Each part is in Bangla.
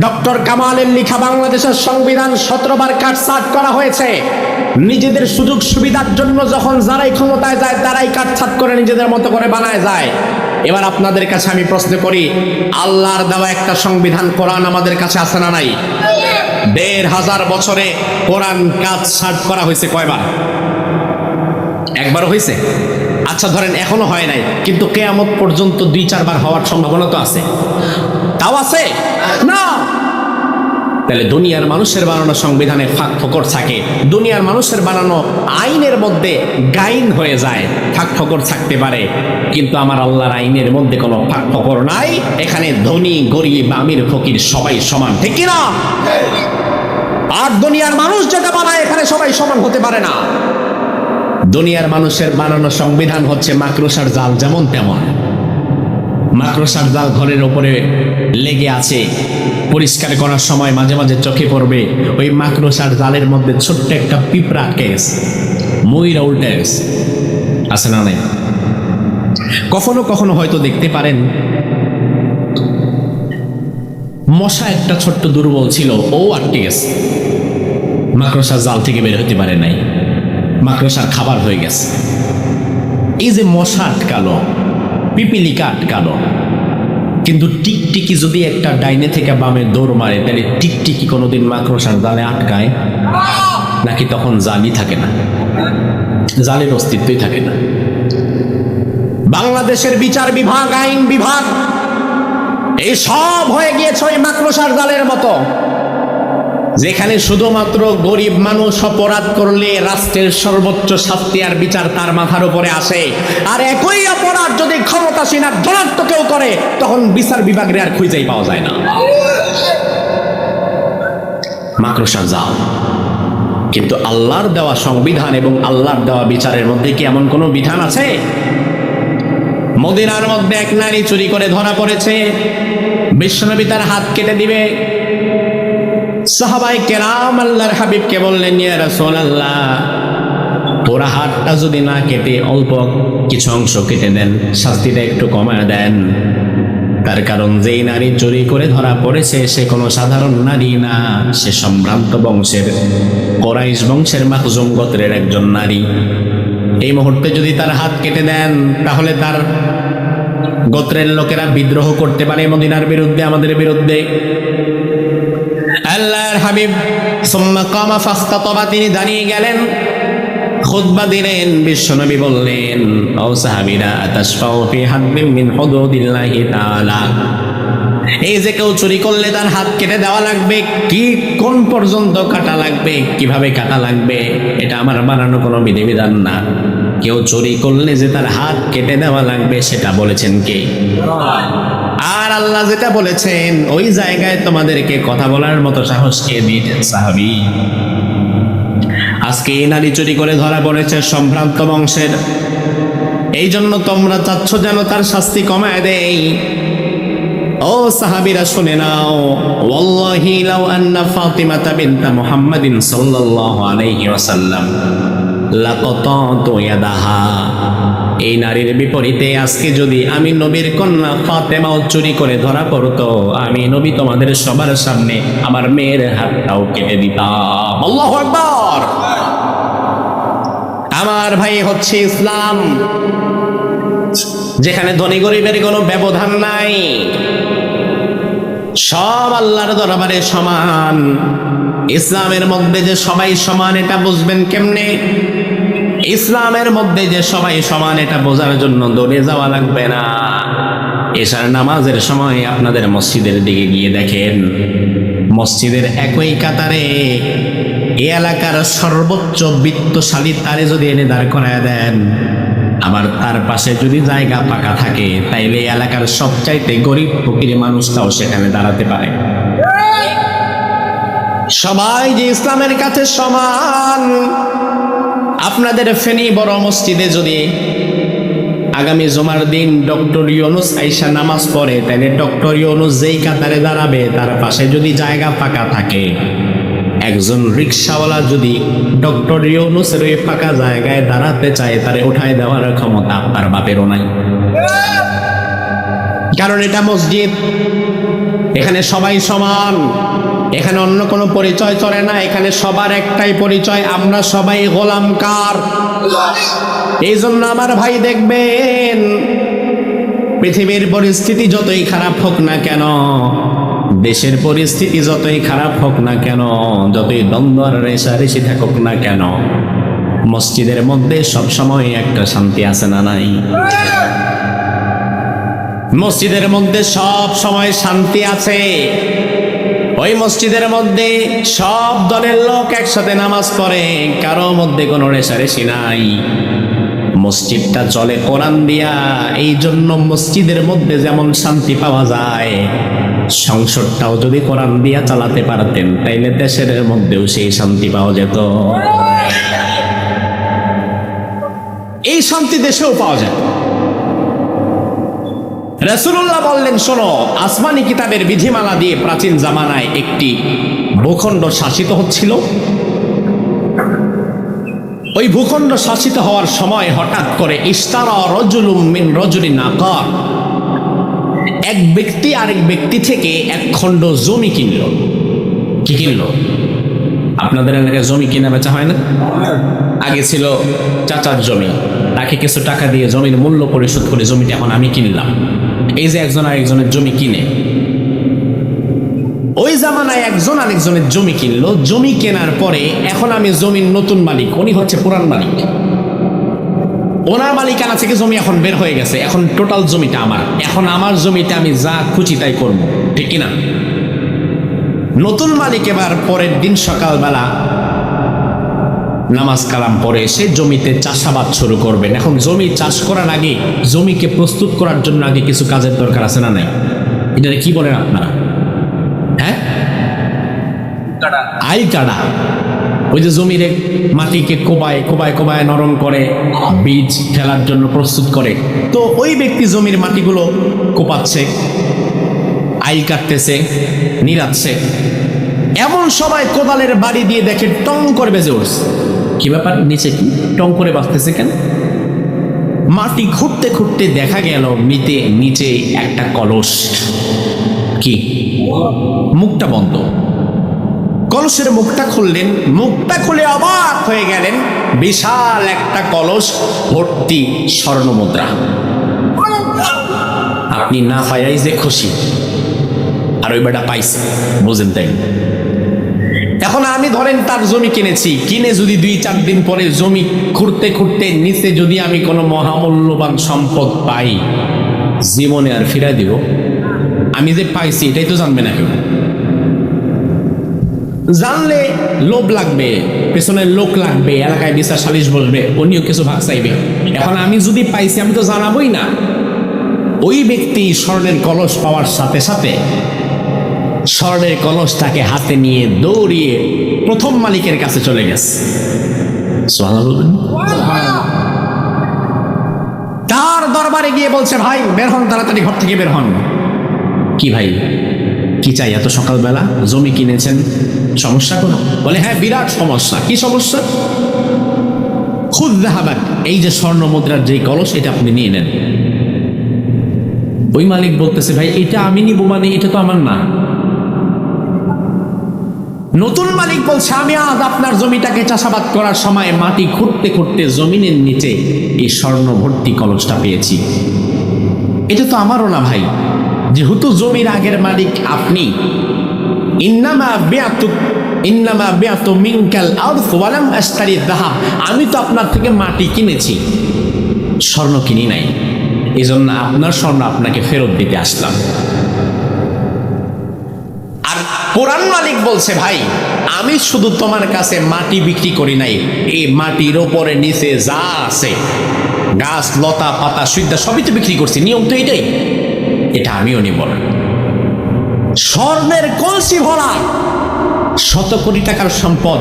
ডক্টর কামালের লেখা বাংলাদেশের সংবিধান 17 বার কাটছাঁট করা হয়েছে। নিজেদের সুযোগ সুবিধার জন্য যখন যারাই ক্ষমতায় যায় তারাই কাটছাঁট করে নিজেদের মতো করে বানায় যায়। এবার আপনাদের কাছে আমি প্রশ্ন করি, আল্লাহর দেওয়া একটা সংবিধান কোরআন আমাদের কাছে আছে না নাই? 1500 বছরে কোরআন কাটছাঁট করা হয়েছে কয়বার? একবারও হয়েছে? আচ্ছা ধরেন এখনো হয় নাই, কিন্তু কিয়ামত পর্যন্ত 2-4 বার হওয়ার সম্ভাবনা তো আছে। তাও আছে না? তাহলে দুনিয়ার মানুষের বানানো সংবিধানে ফাঁক ফোকর থাকে, দুনিয়ার মানুষের বানানো আইনের মধ্যে গাইন হয়ে যায়, ফাঁক ফোকর থাকতে পারে, কিন্তু আমার আল্লাহর আইনের মধ্যে কোনো ফাঁক ফোকর নাই। এখানে ধনী গরিব আমির ফকির সবাই সমান, ঠিক কি না? আর দুনিয়ার মানুষ যেটা বানায় এখানে সবাই সমান হতে পারে না। দুনিয়ার মানুষের বানানো সংবিধান হচ্ছে মাকড়সার জাল, যেমন তেমন মাকড়সার জাল ঘরের উপরে লেগে আছে, পরিষ্কার করার সময় মাঝে মাঝে চোখে পড়বে ওই মাকড়সার জালের মধ্যে ছোট্ট একটা পিঁপড়া আটকে গেছে, ময়ূর উল্টে গেছে, আছে না নাই? কখনো কখনো হয়তো দেখতে পারেন মশা একটা ছোট্ট দুর্বল ছিল, ও আটকে গেছে, মাকড়সার জাল থেকে বের হতে পারে নাই, মাকড়সার খাবার হয়ে গেছে। এই যে মশা আটকালো, পিপিলিকা আটকালো, কিন্তু টিকটিকি যদি একটা ডাইনে থেকে বামে দৌড় মারে তাহলে টিকটিকি কোনোদিন মাকড়সার জালে আটকায় নাকি? তখন জালই থাকে না, জালের অস্তিত্বই থাকে না। বাংলাদেশের বিচার বিভাগ, আইন বিভাগ, এই সব হয়ে গিয়েছে ওই মাকড়সার জালের মতো, যেখানে শুধুমাত্র গরিব মানুষ অপরাধ করলে রাষ্ট্রের সর্বোচ্চ শাস্তি আর বিচার তার মাথার উপরে আসে, আর একই অপরাধ যদি ক্ষমতাসীন আর ধনাত্ম কেউ করে তখন বিচার বিভাগের আর খুঁজেই পাওয়া যায় না। মাকড়সার জাল। কিন্তু আল্লাহর দেওয়া সংবিধান এবং আল্লাহর দেওয়া বিচারের মধ্যে কি এমন কোনো বিধান আছে? মদিনার মধ্যে এক নারী চুরি করে ধরা পড়েছে, বিশ্বনবী তার হাত কেটে দিবে। সাহাবায়ে কেরাম আল্লাহর হাবিবকে বললেন, ইয়া রাসূলুল্লাহ, পুরা হাতটা যদি না কেটে অল্প কিছু অংশ কেটে দেন, শাস্তিটা একটু কমায় দেন। তার কারণ যেই নারী চুরি করে ধরা পড়েছে সে কোনো সাধারণ নারী না, সে সম্ভ্রান্ত বংশের, কুরাইশ বংশের মাখজুম গোত্রের একজন নারী। এই মুহূর্তে যদি তার হাত কেটে দেন তাহলে তার গোত্রের লোকেরা বিদ্রোহ করতে পারে মদিনার বিরুদ্ধে, আমাদের বিরুদ্ধে। আল্লাহর হাবিব সুম্মা কামা ফাখতাবা, তিনি দাঁড়িয়ে গেলেন, খুতবা দিলেন। বিশ্বনবী বললেন, ও সাহাবীরা, আতাশফাউ ফি হাদ্দিন মিন হুদুদিল্লাহি তাআলা, এই যে কেউ চুরি করলে তার হাত কেটে দেওয়া লাগবে, কি কোন পর্যন্ত কাটা লাগবে, কিভাবে কাটা লাগবে, এটা আমার বানানো কোনো বিধিবিধান না। কেউ চুরি করলে যে তার হাত কেটে দেওয়া লাগবে সেটা বলেছেন কে? আর আল্লাহ যেটা বলেছেন ওই জায়গায় তোমাদেরকে কথা বলার মতো সাহস কে দিয়েছেন? সাহাবী। আজকে এই নারী চুরি করে ধরা পড়েছে সম্ভ্রান্ত বংশের, এই জন্য তোমরা চাচ্ছ যেন তার শাস্তি কমায় দেই। ও সাহাবীরা শুনে নাও, ওয়াল্লাহি লাউ আন্না ফাতিমাতা বিনতা মুহাম্মাদিন সাল্লাল্লাহু আলাইহি ওয়াসাল্লাম লাকাতাতু ইয়াদাহা, এই নারীর বিপরীতে আজকে যদি আমি নবীর কন্যা ফাতেমাও চুরি করে ধরা পড়তো, আমি নবী তোমাদের সবার সামনে আমার মেয়ের হাতটাও কেটে দিতাম। আল্লাহু আকবার। আমার ভাই, হচ্ছে ইসলাম, যেখানে ধনী গরিবের কোনো ব্যবধান নাই, সব আল্লাহর দরবারে সমান। ইসলামের মধ্যে যে সবাই সমান এটা বুঝবেন কেমনে? ইসলামের মধ্যে যে সবাই সমান এটা বোঝার জন্য দৌড়ে যাওয়া লাগবে না। এশার নামাজের সময় আপনাদের মসজিদের দিকে গিয়ে দেখেন, মসজিদের একই কাতারে এই এলাকার সর্বোচ্চ বিত্তশালী তারে যদি এনে দাঁড় করায় দেন, আবার তার পাশে যদি জায়গা ফাঁকা থাকে, তাইলে এলাকার সবচাইতে গরিব ফকির মানুষটাও সেখানে দাঁড়াতে পারে। সবাই যে ইসলামের কাছে সমান। আপনাদের ফেনী বড় মসজিদে যদি আগামী জুমার দিন ডক্টর ইউনূস আইসা নামাজ পড়ে, তাহলে ডক্টর ইউনূস যেই কাতারে দাঁড়াবে তার পাশে যদি জায়গা ফাঁকা থাকে, একজন রিকশাওয়ালা যদি ডক্টর ইউনূসের ওই ফাঁকা জায়গায় দাঁড়াতে চায়, তারে উঠায় দেওয়ার ক্ষমতা আপনার বাপেরও নাই। কারণ এটা মসজিদ, এখানে সবাই সমান, এখানে অন্য কোনো পরিচয় চলে না, এখানে সবার একটাই পরিচয়, আমরা সবাই গোলামকার। এই জন্য আমার ভাই দেখবেন, পৃথিবীর পরিস্থিতি যতই খারাপ হোক না কেন, দেশের পরিস্থিতি যতই খারাপ হোক না কেন, যতই দ্বন্দ্ব আর রেষারেষি থাকুক না কেন, মসজিদের মধ্যে সবসময় একটা শান্তি আছে না নাই? মসজিদের মধ্যে সব সময় শান্তি আছে। ওই মসজিদের মধ্যে সব দলের লোক একসাথে নামাজ পড়ে, কারো মধ্যে কোনো রেষারেষি নাই। মসজিদটা চলে কোরআন দিয়া, এই জন্য মসজিদের মধ্যে যেমন শান্তি পাওয়া যায়, সংসদটাও যদি কোরআন দিয়া চালাতে পারতেন তাইলে দেশের মধ্যেও সেই শান্তি পাওয়া যেত। এই শান্তি দেশেও পাওয়া যায়। রাসূলুল্লাহ বললেন, শোনো, আসমানি কিতাবের বিধিমালা দিয়ে প্রাচীন জামানায় একটি ভূখণ্ড শাসিত হচ্ছিল। ওই ভূখণ্ড শাসিত হওয়ার সময় হঠাৎ করে ইশতারা রাজুলুম মিন রাজুলিন আকার, এক ব্যক্তি আরেক ব্যক্তি থেকে এক খণ্ড জমি কিনল। কি কিনল? আপনাদের এলাকায় জমি কিনা বেচা হয় না? আগে ছিল চাচার জমি, তাকে কিছু টাকা দিয়ে জমির মূল্য পরিশোধ করে জমিটা এখন আমি কিনলাম। এই যে একজন আরেকজনের জমি কিনে, ওই জামানায় একজন আরেকজনের জমি কিনলো। জমি কেনার পরে এখন আমি জমির নতুন মালিক, উনি হচ্ছে পুরান মালিক। ওনার মালিকানা থেকে জমি এখন বের হয়ে গেছে, এখন টোটাল জমিটা আমার। এখন আমার জমিতে আমি যা খুশি তাই করবো, ঠিক কিনা? নতুন মালিক এবার পরের দিন সকালবেলা নামাজ কালাম পরে সে জমিতে চাষাবাদ শুরু করবেন। এখন জমি চাষ করার আগে, জমিকে প্রস্তুত করার জন্য আগে কিছু কাজের দরকার আছে না নাই? এটা কি বলেন আপনারা? হ্যাঁ, আই কাটা। ওই যে জমির মাটিকে কোবায় কোবায় কোবায় নরম করে বীজ ফেলার জন্য প্রস্তুত করে। তো ওই ব্যক্তি জমির মাটিগুলো কোপাচ্ছে, আইল কাটতেছে, নিরাচ্ছে। এমন সবাই কোদালের বাড়ি দিয়ে দেখে টং করে বেজে উঠছে। কি ব্যাপার, নিচে কি টং করে বাজতেছে কেন? মাটি খুঁড়তে খুঁড়তে দেখা গেল নিচে একটা কলস। কি? মুখটা বন্ধ। কলসের মুখটা খুললেন, মুখটা খুলে অবাক হয়ে গেলেন, বিশাল একটা কলস ভর্তি স্বর্ণ মুদ্রা। আপনি না পাইয়াই যে খুশি, আর ওই বেটা পাইছে, বুঝেন তাই? এখন আমি ধরেন তার জমি কিনেছি, কিনে যদি 2-4 দিন পরে জমি খুঁড়তে খুঁড়তে নিচে যদি আমি কোনো মহামূল্যবান সম্পদ পাই, জীবনে আর ফিরাই দিব? আমি যে পাইছি এটাই তো জানবে না কেউ। জানলে লোভ লাগবে, পেছনের লোক লাগবে, এলাকায় বিচার সালিশ বলবে, উনিও কিছু ভাগ চাইবে। এখন আমি যদি পাইছি আমি তো জানাবই না। ওই ব্যক্তি স্বর্ণের কলস পাওয়ার সাথে সাথে স্বর্ণের কলসটাকে হাতে নিয়ে দৌড়িয়ে প্রথম মালিকের কাছে চলে গেছে। তার দরবারে গিয়ে বলছে, ভাই বের হন, তাড়াতাড়ি ঘর থেকে বের হন। কি ভাই, কি চাই এত সকালবেলা? জমি কিনেছেন, সমস্যা কোনো? বলে, হ্যাঁ বিরাট সমস্যা। কি সমস্যা? খুদ যাহাবাক, এই যে স্বর্ণ মুদ্রার যে কলস, এটা আপনি নিয়ে নেন। ওই মালিক বলতেছে, ভাই এটা আমি নিব মানে এটা তো আমার না। নতুন মালিক বলছে, আমি আজ আপনার জমিটাকে চাষাবাদ করার সময় মাটি খুঁড়তে খুঁড়তে জমিনের নিচে এই স্বর্ণ ভর্তি কলসটা পেয়েছি। এটা তো আমারও না ভাই, যেহেতু জমির আগের মালিক আপনি। ইন্নামা বিআতু মিনকাল আরদ ওয়া লাম আশতারি যাহাব, আমি তো আপনার থেকে মাটি কিনেছি, স্বর্ণ কিনি নাই। এজন্য আপনার স্বর্ণ আপনাকে ফেরত দিতে আসলাম। আর কোরআন মালিক বলছে, ভাই আমি শুধু তোমার কাছে মাটি বিক্রি করি নাই, এই মাটির ওপরে নিচে যা আছে, গাছ লতা পাতা সুইদা সবই তো বিক্রি করছি। নিয়ম তো এটাই, এটা আমিও নিব না। স্বর্ণের কলসি ভরা, শত কোটি টাকার সম্পদ,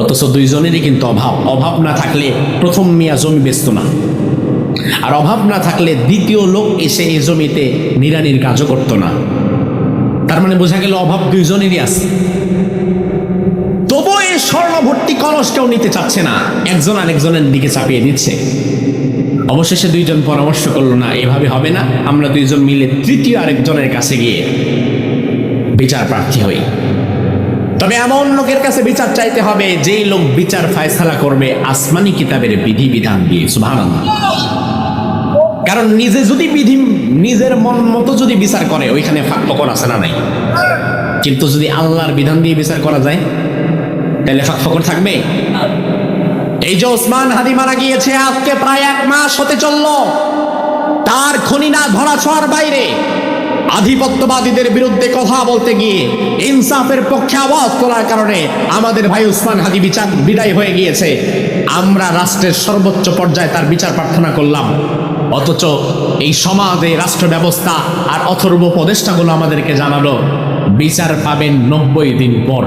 অথচ দুইজনেরই কিন্তু অভাব। অভাব না থাকলে প্রথম মিয়া জমি বেচত না, আর অভাব না থাকলে দ্বিতীয় লোক এসে এই জমিতে নিড়ানির কাজও করত না। তার মানে বোঝা গেল অভাব দুইজনেরই আছে। তবু এই স্বর্ণ ভর্তি কলস কেউ নিতে চাচ্ছে না, একজন আরেকজনের দিকে চাপিয়ে দিচ্ছে। অবশেষে দুইজন পরামর্শ করলো, না এভাবে হবে না, আমরা দুইজন মিলে তৃতীয় আরেকজনের কাছে গিয়ে বিচার প্রার্থী হই। তবে এমন লোকের কাছে বিচার চাইতে হবে যেই লোক বিচার ফায়সালা করবে আসমানি কিতাবের বিধিবিধান দিয়ে। সুবহানাল্লাহ। কারণ নিজে যদি নিজের মন মতো যদি বিচার করে ওইখানে ফাঁকফোকর আছে না নাই, কিন্তু যদি আল্লাহর বিধান দিয়ে বিচার করা যায় তাহলে ফাঁকফোকর থাকবে? এই যে ওসমান হাদি মারা গিয়েছে আজকে প্রায় 1 মাস হতে চলল, তার খুনি না ধরা ছোঁয়ার বাইরে আধিপত্যবাদীদের বিরুদ্ধে কথা বলতে গিয়ে ইনসাফের পক্ষে আওয়াজ তোলার কারণে আমাদের ভাই ওসমান হাদি বিদায় হয়ে গিয়েছে। আমরা রাষ্ট্রের সর্বোচ্চ পর্যায়ে তার বিচার প্রার্থনা করলাম, অথচ এই সমাজে রাষ্ট্র ব্যবস্থা আর অথর্ব উপদেষ্টাগুলো আমাদেরকে জানালো বিচার পাবেন 90 দিন পর।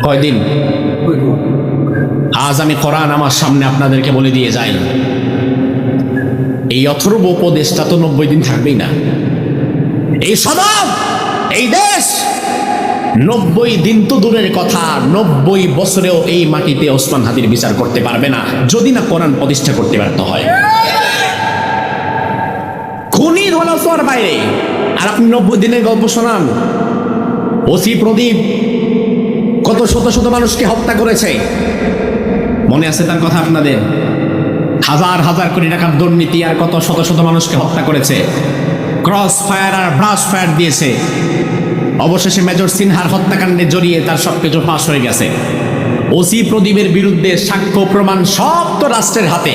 কয়দিন? আজ আমি কোরআন আমার সামনে আপনাদেরকে বলে দিয়ে যাই, এই অথর্ব উপদেশটা তো 90 দিন থাকবেই না। এই সমাজ, এই দেশ 90 দিন তো দূরের কথা, 90 বছরেও এই মাটিতে ওসমান হাদির বিচার করতে পারবে না যদি না কোরআন প্রতিষ্ঠা করতে ব্যর্থ হয়। খুনি হলো তোর বাইরে, আর আপনি 90 দিনের গল্প শোনান। ওসি প্রদীপ কত শত শত মানুষকে হত্যা করেছে, মনে আছে তার কথা আপনাদের? হাজার হাজার কোটি টাকার দুর্নীতি আর কত শত শত মানুষকে হত্যা করেছে, ক্রস ফায়ার আর ব্রাশ ফায়ার দিয়েছে। অবশেষে মেজর সিনহার হত্যাকাণ্ডে জড়িয়ে তার সবকিছু ফাঁস হয়ে গেছে। ওসি প্রদীপের বিরুদ্ধে সাক্ষ্য প্রমাণ সব তো রাষ্ট্রের হাতে।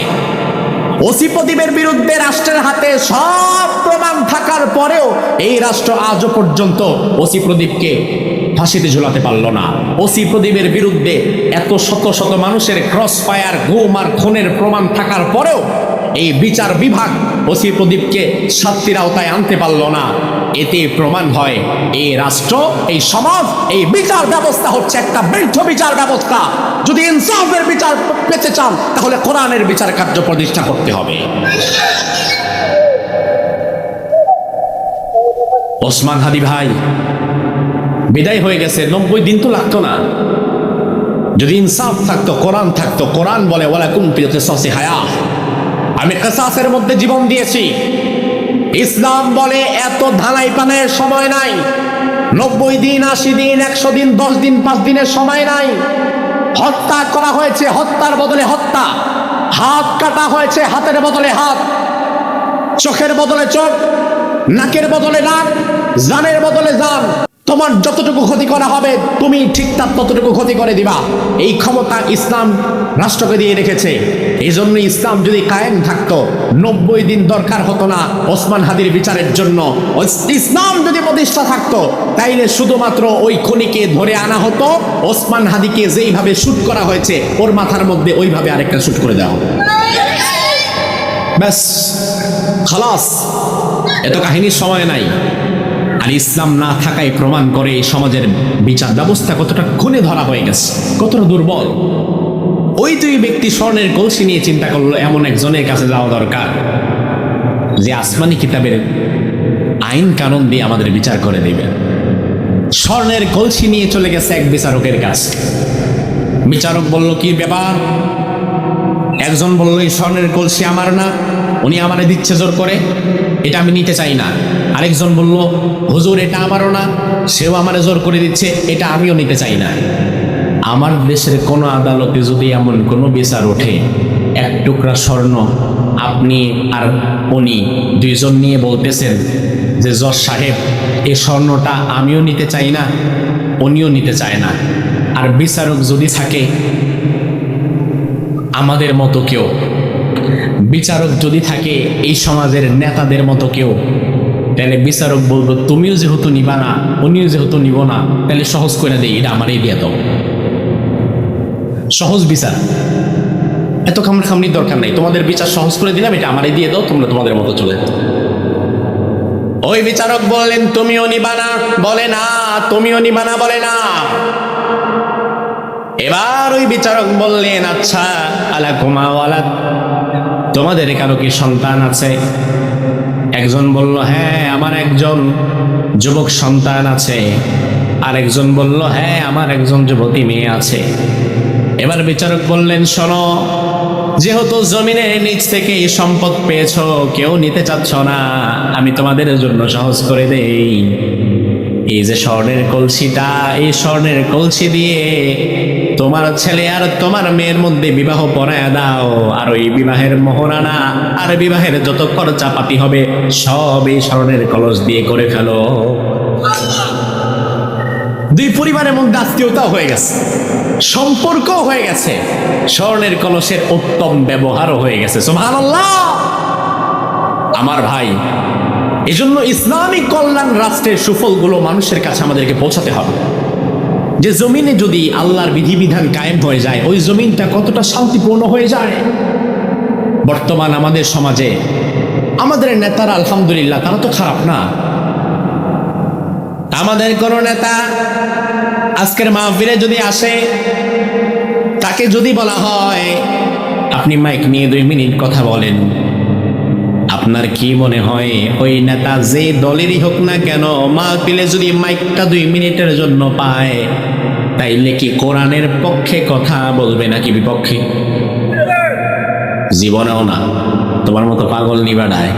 ওসি প্রদীপের বিরুদ্ধে রাষ্ট্রের হাতে সব প্রমাণ থাকার পরেও এই রাষ্ট্র আজও পর্যন্ত ওসি প্রদীপকে ফাঁসিতে ঝুলাতে পারল না। ওসি প্রদীপের বিরুদ্ধে এত শত শত মানুষের ক্রস ফায়ার, গুম আর খুনের প্রমাণ থাকার পরেও এই বিচার বিভাগ ওসি প্রদীপকে শাস্তির আওতায় আনতে পারল না। এতে প্রমাণ হয় এই রাষ্ট্র, এই সমাজ, এই বিচার ব্যবস্থা হচ্ছে একটা ব্যর্থ বিচার ব্যবস্থা। যদি ইনসাফের বিচার পেতে চান তাহলে কোরআনের বিচার কার্য প্রতিষ্ঠা করতে হবে। ওসমান হাদি ভাই বিদায় হয়ে গেছে, 90 দিন তো লাগতো না। যদি ইনসাফ থাকতো, কোরআন থাকতো, কোরআন বলে ওয়ালাকুম ফিল কিসাসি হায়া, আমি কিসাসের মধ্যে জীবন দিয়েছি। ইসলাম বলে এত ধানাই পানের সময় নাই, 90 দিন, 80 দিন, 100 দিন, 10 দিন, 5 দিনের সময় নাই। হত্যা করা হয়েছে, হত্যার বদলে হত্যা। হাত কাটা হয়েছে, হাতের বদলে হাত। চোখের বদলে চোখ, নাকের বদলে নাক, জানের বদলে জান। তোমার যতটুকু ক্ষতি করা হবে তুমি ঠিক তার ততটুকু ক্ষতি করে দিবা। এই ক্ষমতা ইসলাম রাষ্ট্রকে দিয়ে রেখেছে। এই জন্য ইসলাম যদি কায়েম থাকতো 90 দিন দরকার হতো না ওসমান হাদির বিচারের জন্য। ইসলাম যদি প্রতিষ্ঠা থাকতো তাইলে শুধুমাত্র ওই খুনিকে ধরে আনা হতো, ওসমান হাদিকে যেইভাবে শুট করা হয়েছে ওর মাথার মধ্যে ওইভাবে আরেকটা শুট করে দেওয়া হতো, ব্যাস খালাস। এত কাহিনীর সময় নাই। আর ইসলাম না থাকায় প্রমাণ করে এই সমাজের বিচার ব্যবস্থা কতটা খুনে ধরা হয়ে গেছে, কতটা দুর্বল। ওই দুই ব্যক্তি স্বর্ণের কলসি নিয়ে চিন্তা করলো এমন একজনের কাছে যাওয়া দরকার যে আসমানি কিতাবের আইন কানুন দিয়ে আমাদের বিচার করে দেবে। স্বর্ণের কলসি নিয়ে চলে গেছে এক বিচারকের কাছে। বিচারক বলল, কি ব্যাপার? একজন বলল, এই স্বর্ণের কলসি আমার না, উনি আমারে দিচ্ছে জোর করে, এটা আমি নিতে চাই না। আরেকজন বলল, হুজুর এটা আমারও না, সেও আমারে জোর করে দিচ্ছে, এটা আমিও নিতে চাই না। আমার দেশের কোনো আদালতে যদি এমন কোনো বিচার ওঠে, এক টুকরা স্বর্ণ আপনি আর উনি দুইজন নিয়ে বলতেছেন যে জজ সাহেব এই স্বর্ণটা আমিও নিতে চাই না, উনিও নিতে চায় না, আর বিচারক যদি থাকে আমাদের মতো কেউ, বিচারক যদি থাকে এই সমাজের নেতাদের মতো কেউ, তাহলে বিচারক বলবো তুমিও যেহেতু নিবা না, উনিও যেহেতু নিব না, তাহলে সহজ করে দেই, এটা আমারই দিয়ে দাও। সহজ বিচার, এত খামড়ির দরকার নেই, তোমাদের বিচার সহজ করে দিলাম, এটা আমারই দিয়ে দাও, তোমরা তোমাদের মতো চলে যাও। ওই বিচারক বললেন, তুমিও নিবা না? বলে না। তুমিও নিবা না? বলে না। এবার ওই বিচারক বললেন, আচ্ছা আলাকুমা ওয়ালাদ, তোমাদের কারো কি সন্তান আছে? একজন বলল, হ্যাঁ আমার একজন যুবক সন্তান আছে। আরেকজন বলল, হ্যাঁ আমার একজন যুবতী মেয়ে আছে। এবার বিচারক বললেন, শোনো, যেহেতু জমিনের নিচ থেকে এই সম্পদ পেয়েছো, কেউ নিতে চাচ্ছ না, আমি তোমাদের জন্য সহজ করে দেই, এই যে স্বর্ণের কলসিটা, এই স্বর্ণের কলসি দিয়ে তোমার ছেলে আর তোমার মেয়ের মধ্যে বিবাহ পড়ায়া দাও, আর ওই বিবাহের মোহরানা আর বিবাহের যত খরচাপাতি হবে সব এই স্বর্ণের কলস দিয়ে করে ফেলো। দুই পরিবারের মধ্যে আত্মীয়তা হয়ে গেছে, সম্পর্ক হয়ে গেছে, স্বর্ণের কলসের উত্তম ব্যবহারও হয়ে গেছে। সুবহানাল্লাহ। আমার ভাই, এজন্য ইসলামিক কল্যাণ রাষ্ট্রের সুফলগুলো মানুষের কাছে আমাদেরকে পৌঁছাতে হবে। যে জমিনে যদি আল্লাহর বিধিবিধান কায়েম হয়ে যায়, ওই জমিনটা কতটা শান্তিপূর্ণ হয়ে যায়। বর্তমান আমাদের সমাজে আমাদের নেতারা আলহামদুলিল্লাহ তারা তো খারাপ না। আমাদের কোন নেতা আজকের মাহফিলে যদি আসে, তাকে যদি বলা হয় আপনি মাইক নিয়ে 2 মিনিট কথা বলেন, আপনার কি মনে হয় ওই নেতা যে দলেরই হোক না কেন, মাহফিলে যদি মাইকটা 2 মিনিটের জন্য পায়, তাইলে কি কোরআনের পক্ষে কথা বলবে নাকি বিপক্ষে? জীবনেও না। তোমার মতো পাগল নিবাডায়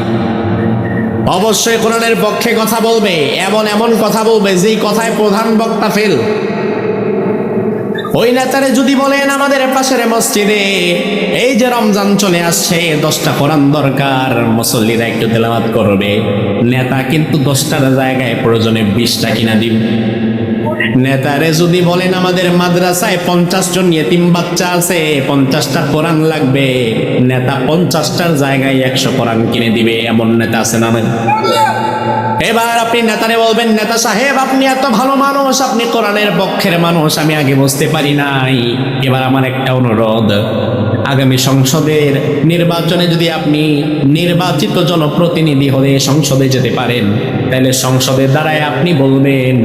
অবশ্যই কোরআনের পক্ষে কথা বলবে, এমন এমন কথা বলবে যেই কথায় প্রধান বক্তা ফেল। ওই নেতারে যদি বলেন আমাদের পাশের মসজিদে এই যে রমজান চলে আসছে 10টা কোরআন দরকার, মুসল্লিরা একটু তেলাওয়াত করবে, নেতা কিন্তু 10টার জায়গায় প্রয়োজনে 20টা কিনা দিবে। নেতারে যদি বলেন আমাদের মাদ্রাসায় 50 জন ইয়েতিম বাচ্চা আছে, 50টা কোরআন লাগবে, নেতা 50টার জায়গায় 100 কোরআন কিনে দিবে। এমন নেতা আছে না? এবার আপনি নেতারে বলবেন নেতা সাহেব আপনি এত ভালো মানুষ, আপনি কোরআনের পক্ষের মানুষ, আমি আগে বুঝতে পারি নাই। এবার আমার একটা অনুরোধ, আগামী সংসদের নির্বাচনে যদি আপনি নির্বাচিত জনপ্রতিনিধি হয়ে সংসদে যেতে পারেন, তাহলে সংসদের দ্বারাই আপনি বলবেন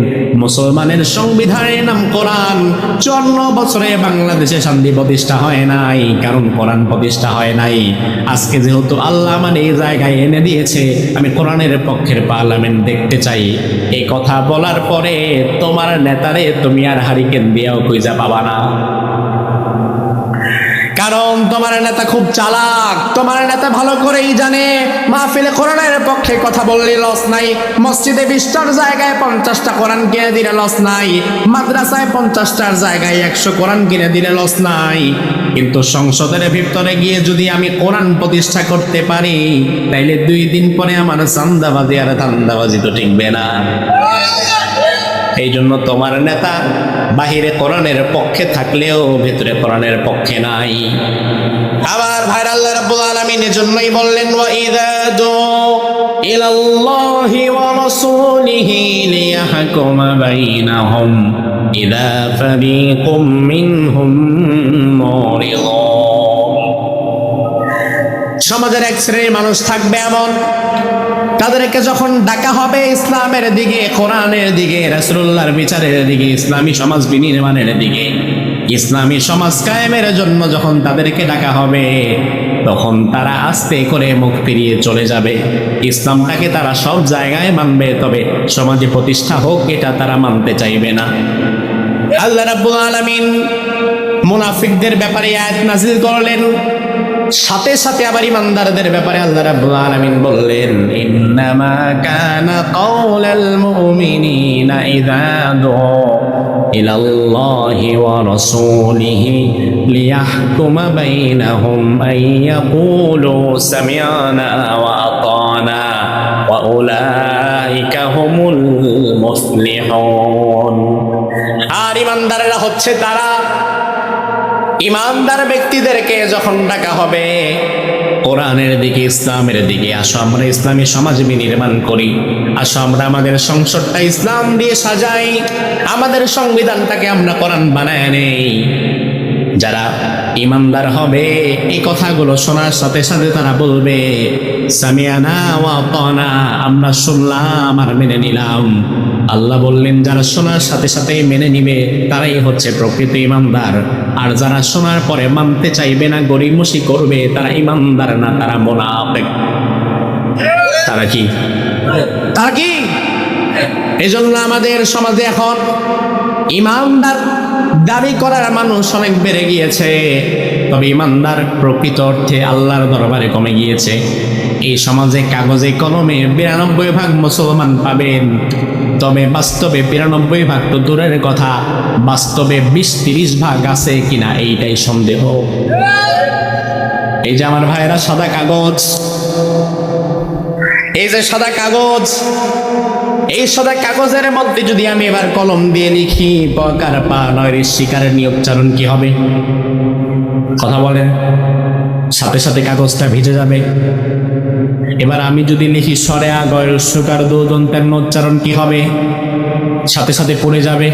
মুসলমানের সংবিধানের নাম কোরআন, 54 বছরে বাংলাদেশে শান্তি প্রতিষ্ঠা হয় নাই, কারণ কোরআন প্রতিষ্ঠা হয় নাই। আজকে যেহেতু আল্লাহ মানে এই জায়গায় এনে দিয়েছে, আমি কোরআনের পক্ষের পার্লামেন্ট দেখতে চাই। এই কথা বলার পরে তোমার নেতারে তুমি আর হারিকেন দিয়েও খুঁজে পাবা না, কারণ তোমার নেতা খুব চালাক। তোমার নেতা ভালো করেই জানে মাহফিলে কোরআনের পক্ষে কথা বললে লস নাই, মসজিদে 20টার জায়গায় 50টা কোরআন কিনে দিলে লস নাই, মাদ্রাসায় 50টার জায়গায় 100 কোরআন কিনে দিলে লস নাই। কিন্তু সংসদের ভিতরে গিয়ে যদি আমি কোরআন প্রতিষ্ঠা করতে পারি, তাইলে 2 দিন পরে আমার চান্দাবাজি আর ধান্দাবাজি তো টিকবে না। এই জন্য তোমার নেতা বাহিরে কোরআনের পক্ষে থাকলেও ভেতরে কোরআনের পক্ষে নাই। আবার ভাই আল্লাহ রাব্বুল আলামিন এজন্যই বললেন ওয়া ইযা দুউ ইলাল্লাহি ওয়া রাসূলিহি লিয়াহকুমা বাইনাহুম ইযা ফারীকুম মিনহুম মুরিদুন। সমাজের এক শ্রেণীর মানুষ থাকবে এমন, তাদেরকে যখন ডাকা হবে ইসলামের দিকে, কোরআনের দিকে, রাসূলুল্লাহর বিচারের দিকে, ইসলামী সমাজ বিনির্মাণের দিকে, ইসলামী সমাজ কায়েমের জন্য যখন তাদেরকে ডাকা হবে, তখন তারা আস্তে করে মুখ ফিরিয়ে চলে যাবে। ইসলামটাকে তারা সব জায়গায় মানবে, তবে সমাজে প্রতিষ্ঠা হোক এটা তারা মানতে চাইবে না। আল্লাহ রাব্বুল আলামিন মুনাফিকদের ব্যাপারে আয়াত নাযিল করলেন, সাথে সাথে আবার ইমানদারদের ব্যাপারে আল্লাহ রাব্বুল আলামিন বললেন ইন্নামা কানা কাওলাল মুমিনিনা ইযা দুউ ইলাল্লাহি ওয়া রাসূলিহি লিয়াহকুমা বাইনাহুম আইয়াকুলু সামি'না ওয়া আতানা ওয়া উলাইকা হুমুল মুফলিহুন। আর ইমানদাররা হচ্ছে তারা, ইমানদার ব্যক্তিদেরকে যখন ডাকা হবে কোরআনের দিকে, ইসলামের দিকে, আসো আমরা ইসলামী সমাজ বিনির্মাণ করি, আসো আমরা আমাদের সংসদটা ইসলাম দিয়ে সাজাই, আমাদের সংবিধানটাকে আমরা কোরআন বানায় নেই। যারা ইমানদার হবে এই কথাগুলো শোনার সাথে সাথে তারা বলবে সামিয়ানা ওয়া আতানা, আমরা শুনলাম আর মেনে নিলাম। আল্লাহ বললেন যারা শোনার সাথে সাথে মেনে নিবে তারাই হচ্ছে প্রকৃত ইমানদার, আর যারা শোনার পরে মানতে চাইবে না, গড়িমসি করবে, তারা ইমানদার না, তারা মুনাফিক। তারা কি? এজন্য আমাদের সমাজে এখন ইমানদার দাবি করার মানুষ অনেক বেড়ে গিয়েছে, তবে ইমানদার প্রকৃত অর্থে আল্লাহর দরবারে কমে গিয়েছে। এই সমাজে কাগজে কলমে 92 ভাগ মুসলমান পাবেন, তবে বাস্তবে ৯২ ভাগ তো দূরের কথা, বাস্তবে ২০-৩০ ভাগ আছে কিনা এইটাই সন্দেহ। এই যে আমার ভাইয়েরা সাদা কাগজ, এই যে সাদা কাগজ, এই সাদা কাগজের মধ্যে যদি আমি এবার কলম দিয়ে লিখি পকার পা নয় শিকারের নিয়োগচারণ কি হবে? কথা বলেন, সাথে সাথে কাগজটা ভিজে যাবে। এবার আমি যদি লিখি সরে আগয় সুকার দোদন্তের উচ্চারণ কি হবে? সাথে সাথে পড়ে যাবে।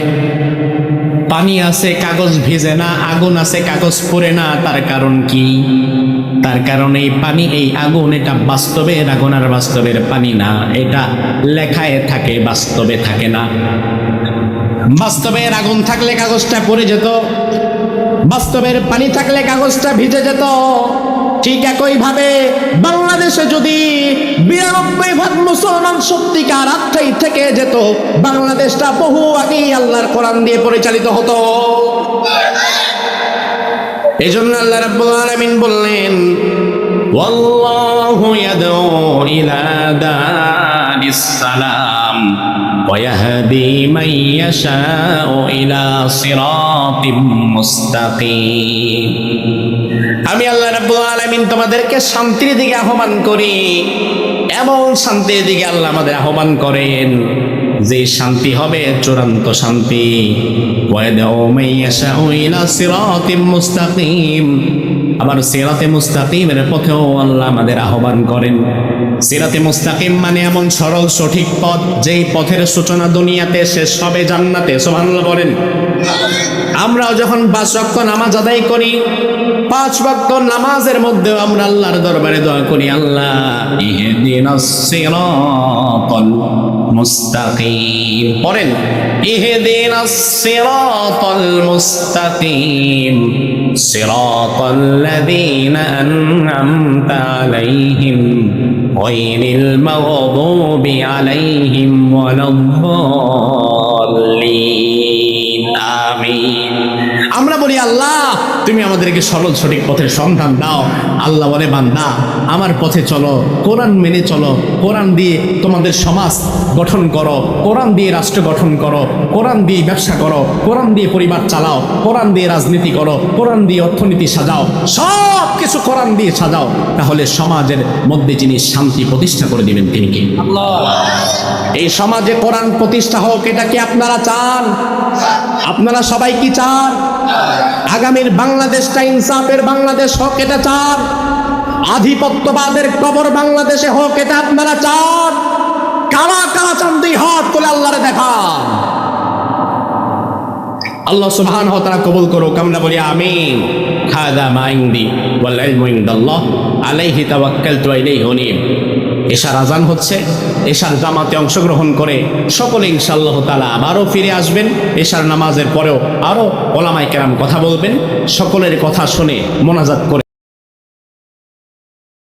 পানি আছে কাগজ ভিজে না, আগুন আছে কাগজ পড়ে না, তার কারণ কি? তার কারণ এই পানি, এই আগুন, এটা বাস্তবের আগুন আর বাস্তবের পানি না। এটা লেখায় থাকে, বাস্তবে থাকে না। বাস্তবের আগুন থাকলে কাগজটা পড়ে যেত, বাস্তবের পানি থাকলে কাগজটা ভিজে যেত। ঠিক একইভাবে বাংলাদেশে যদি ৯২ ভাগ মুসলমান সত্যিকার আত্মাই থেকে যেত, বাংলাদেশটা বহু আগেই আল্লাহর কোরআন দিয়ে পরিচালিত হতো। এই জন্য আল্লাহ রাব্বুল আলামিন বললেন, ওয়াল্লাহু ইয়াদউ ইলা দারিস সালাম ওয়া ইয়াহদি মান ইয়াশাউ ইলা সিরাতিম মুস্তাকিম। আমি আল্লাহ রাব্বুল আলামিন তোমাদেরকে শান্তির দিকে আহ্বান করি, এমন শান্তির দিকে আল্লাহ আমাদের আহ্বান করেন যে শান্তি হবে চূড়ান্ত শান্তি। আবার সিরাতে মুস্তাকিমের পথেও আল্লাহ আমাদের আহ্বান করেন। সিরাতে মুস্তাকিম মানে এমন সরল সঠিক পথ, যেই পথের সূচনা দুনিয়াতে, শেষ হবে জান্নাতে। সুবহানাল্লাহ বলেন। আমরাও যখন ৫ ওয়াক্ত নামাজ আদায় করি, ৫ ওয়াক্ত নামাজের মধ্যেও আমরা আল্লাহর দরবারে দোয়া করি, আল্লাহ ইহদিনাস সিরাতাল মুস্তাকিম। পড়েন, ইহদিনাস সিরাতাল মুস্তাকিম সিরাতাল্লাযীনা আন'আমতা আলাইহিম গায়রিল মাগদুবি আলাইহিম ওয়ালাদ-দাল্লিন। আমিন। আমরা বলি, আল্লাহ তুমি আমাদেরকে সরল সঠিক পথের সন্ধান দাও। আল্লাহ বলে, বান্দা আমার পথে চলো, কোরআন মেনে চলো, কোরআন দিয়ে তোমাদের সমাজ গঠন করো, কোরআন দিয়ে রাষ্ট্র গঠন করো, কোরআন দিয়ে ব্যবসা করো, কোরআন দিয়ে পরিবার চালাও, কোরআন দিয়ে রাজনীতি করো, কোরআন দিয়ে অর্থনীতি সাজাও, সব কিছু কোরআন দিয়ে সাজাও। তাহলে সমাজের মধ্যে যিনি শান্তি প্রতিষ্ঠা করে দিবেন তিনি কি? আল্লাহ। এই সমাজে কোরআন প্রতিষ্ঠা হোক, এটা কি আপনারা চান? আপনারা সবাই কি চান? আগামীর বাংলাদেশটা ইনসাফের বাংলাদেশ হোক, এটা চান? আধিপত্যবাদের কবর বাংলাদেশে হোক, এটা আপনারা চান? কারা কারা চান? দুই হাত তুলে আল্লাহরে দেখান। আল্লাহ সুবহানাহু ওয়া তাআলা কবুল করুক। আমরা বলি আমিন। হাদা মা ইনদি ওয়াল ইলমু ইনদাল্লাহ আলাইহি তাওয়াক্কালতু ওয়া ইলাইহি উনীব। এশার আজান হচ্ছে, এশার জামাতে অংশগ্রহণ করে সকলে ইনশাআল্লাহ তাআলা আবারও ফিরে আসবেন। এশার নামাজের পরেও আরও ওলামায়ে কেরাম কথা বলবেন, সকলের কথা শুনে মোনাজাত করে